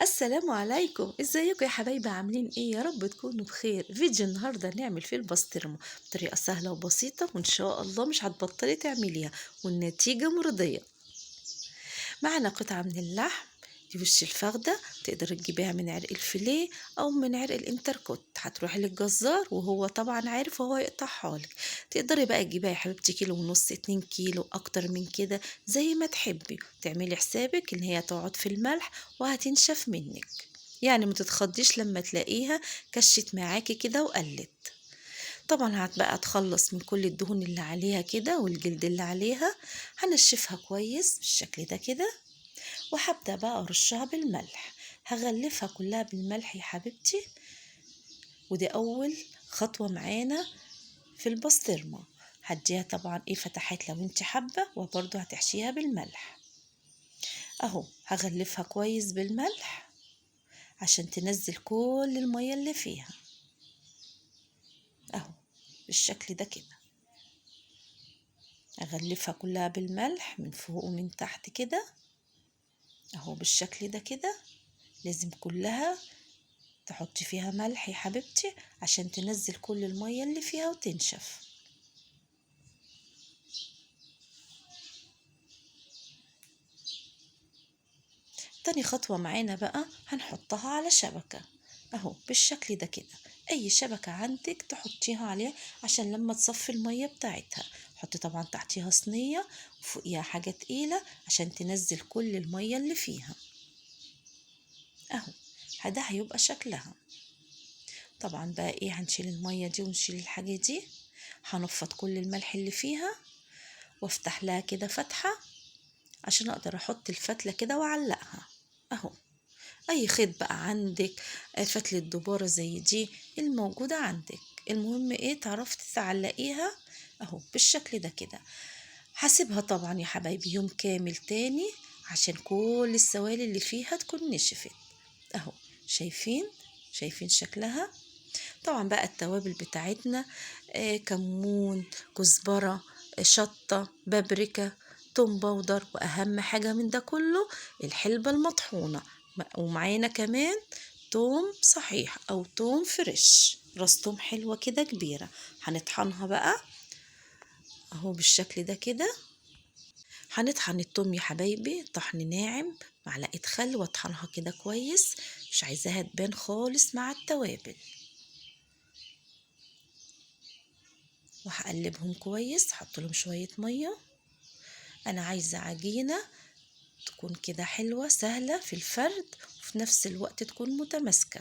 السلام عليكم، ازيكم يا حبايبي؟ عاملين ايه؟ يا رب تكونوا بخير. فيديو النهارده نعمل فيه البسطرمه بطريقه سهله وبسيطه، وان شاء الله مش هتبطلي تعمليها والنتيجه مرضيه. معنا قطعه من اللحم، دي وش الفخده. تقدري تجيبيها من عرق الفيليه او من عرق الانتركوت. هتروحي للجزار وهو طبعا عارف وهو يقطعها لك. تقدري بقى تجيبيها يا حبيبتي كيلو ونص، 2 كيلو، اكتر من كده زي ما تحبي. تعملي حسابك ان هي تقعد في الملح وهتنشف منك، يعني ما تتخضيش لما تلاقيها كشت معاكي كده وقلت. طبعا هتبقى تخلص من كل الدهون اللي عليها كده والجلد اللي عليها. هنشفها كويس بالشكل ده كده، وهبدأ بقى أرشها بالملح. هغلفها كلها بالملح يا حبيبتي، ودي أول خطوة معانا في البسطرمة. هديها طبعا ايه فتحات لو انت حابة، وبرضه هتحشيها بالملح. اهو هغلفها كويس بالملح عشان تنزل كل المية اللي فيها. اهو بالشكل ده كده، اغلفها كلها بالملح من فوق ومن تحت كده. اهو بالشكل ده كده، لازم كلها تحطي فيها ملح يا حبيبتي عشان تنزل كل المية اللي فيها وتنشف. تاني خطوة معانا بقى هنحطها على شبكة. اهو بالشكل ده كده، اي شبكة عندك تحطيها عليها عشان لما تصفي المية بتاعتها. حطي طبعا تحتيها صينية وفوقيها حاجة تقيلة عشان تنزل كل المية اللي فيها. اهو ده هيبقى شكلها. طبعا بقى ايه، هنشيل المية دي ونشيل الحاجة دي. هنفض كل الملح اللي فيها وافتح لها كده فتحة عشان اقدر احط الفتلة كده واعلقها. اهو اي خيط بقى عندك، فتلة دبارة زي دي الموجودة عندك، المهم ايه تعرفي تعلقيها. اهو بالشكل ده كده. هسيبها طبعا يا حبايبي يوم كامل تاني عشان كل السوائل اللي فيها تكون نشفت. اهو شايفين شكلها. طبعا بقى التوابل بتاعتنا، كمون، كزبرة، شطة، بابريكا، توم باودر، واهم حاجة من ده كله الحلبة المطحونة. ومعانا كمان توم صحيح او توم فريش، راس توم حلوة كده كبيرة. هنطحنها بقى اهو بالشكل ده كده. هنطحن التوم يا حبايبي طحن ناعم، معلقة خل واطحنها كده كويس، مش عايزاها تبان خالص مع التوابل. وهقلبهم كويس، احط لهم شوية مية. انا عايزة عجينة تكون كده حلوة سهلة في الفرد، وفي نفس الوقت تكون متماسكة.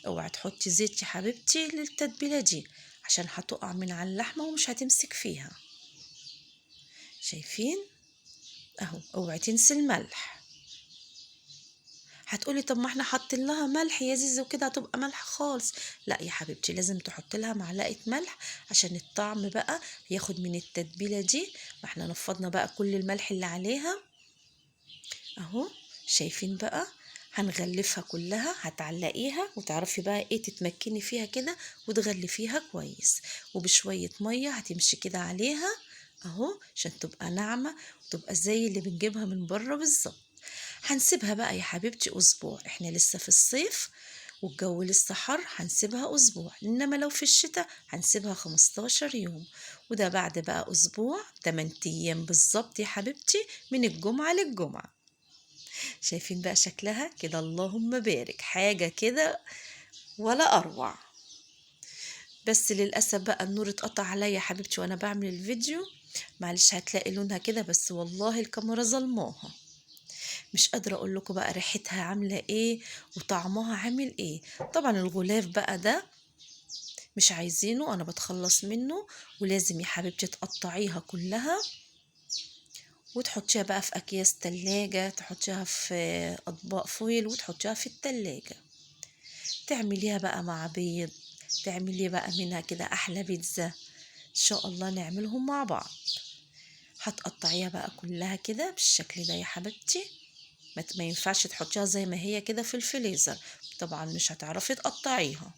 اوعي تحطي زيت يا حبيبتي للتتبيلة دي عشان هتقع من على اللحمة ومش هتمسك فيها. شايفين؟ اهو اوعي تنسي الملح. هتقولي طب ما احنا حاطين لها ملح يا زيزو وكده هتبقى ملح خالص. لا يا حبيبتي، لازم تحط لها معلقة ملح عشان الطعم بقى ياخد من التتبيلة دي. ما احنا نفضنا بقى كل الملح اللي عليها. اهو شايفين بقى. هنغلفها كلها، هتعلقيها وتعرفي بقى ايه تتمكني فيها كده وتغلفيها كويس، وبشوية مية هتمشي كده عليها اهو عشان تبقى ناعمة وتبقى زي اللي بنجيبها من بره بالظبط. هنسيبها بقى يا حبيبتي اسبوع، احنا لسه في الصيف والجو لسه حر، هنسيبها اسبوع. انما لو في الشتاء هنسيبها 15 يوم. وده بعد بقى اسبوع 8 ايام بالظبط يا حبيبتي، من الجمعة للجمعة. شايفين بقى شكلها كده؟ اللهم بارك، حاجة كده ولا اروع. بس للأسف بقى النور اتقطع عليا يا حبيبتي وانا بعمل الفيديو. معلش هتلاقي لونها كده، بس والله الكاميرا ظلماها. مش قادرة اقول لكم بقى ريحتها عاملة ايه وطعمها عامل ايه. طبعا الغلاف بقى ده مش عايزينه، انا بتخلص منه. ولازم يا حبيبتي تقطعيها كلها وتحطيها بقى في اكياس تلاجة، تحطيها في اطباق فويل وتحطيها في التلاجة. تعمليها بقى مع بيض، تعملي بقى منها كده احلى بيتزا ان شاء الله نعملهم مع بعض. هتقطعيها بقى كلها كده بالشكل ده يا حبيبتي. ما ينفعش تحطيها زي ما هي كده في الفريزر، طبعا مش هتعرفي تقطعيها.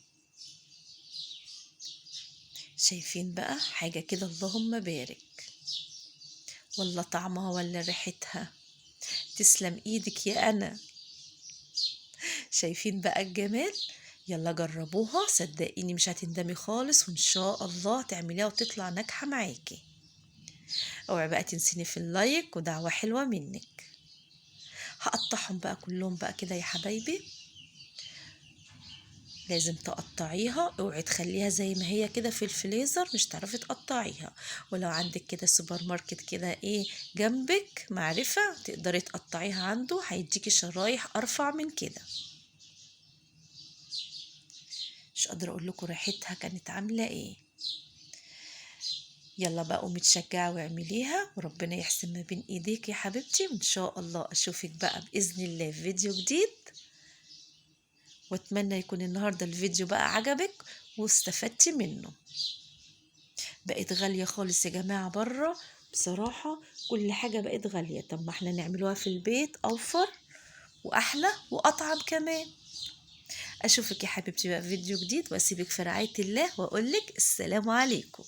شايفين بقى حاجة كده؟ اللهم بارك. ولا طعمها ولا ريحتها، تسلم ايدك يا انا. شايفين بقى الجمال؟ يلا جربوها، صدقيني مش هتندمي خالص، وإن شاء الله تعمليها وتطلع ناجحة معاكي. اوعي بقى تنسيني في اللايك ودعوة حلوة منك. هقطعهم بقى كلهم بقى كده يا حبايبي. لازم تقطعيها، اوعي تخليها زي ما هي كده في الفريزر، مش تعرفي تقطعيها. ولو عندك كده سوبر ماركت كده ايه جنبك معرفة تقدري تقطعيها عنده، هيديكي شرايح ارفع من كده. مش قادرة اقول لكم ريحتها كانت عاملة ايه. يلا بقى قومي تشجعي واعمليها، وربنا يحسن ما بين ايديك يا حبيبتي، وان شاء الله اشوفك بقى باذن الله في فيديو جديد. واتمنى يكون النهارده الفيديو بقى عجبك واستفدتي منه. بقت غالية خالص يا جماعة بره، بصراحة كل حاجة بقت غالية. طب ما احنا نعملوها في البيت اوفر واحلى واطعم كمان. اشوفك يا حبيبتي بقى في فيديو جديد، واسيبك في رعاية الله واقولك السلام عليكم.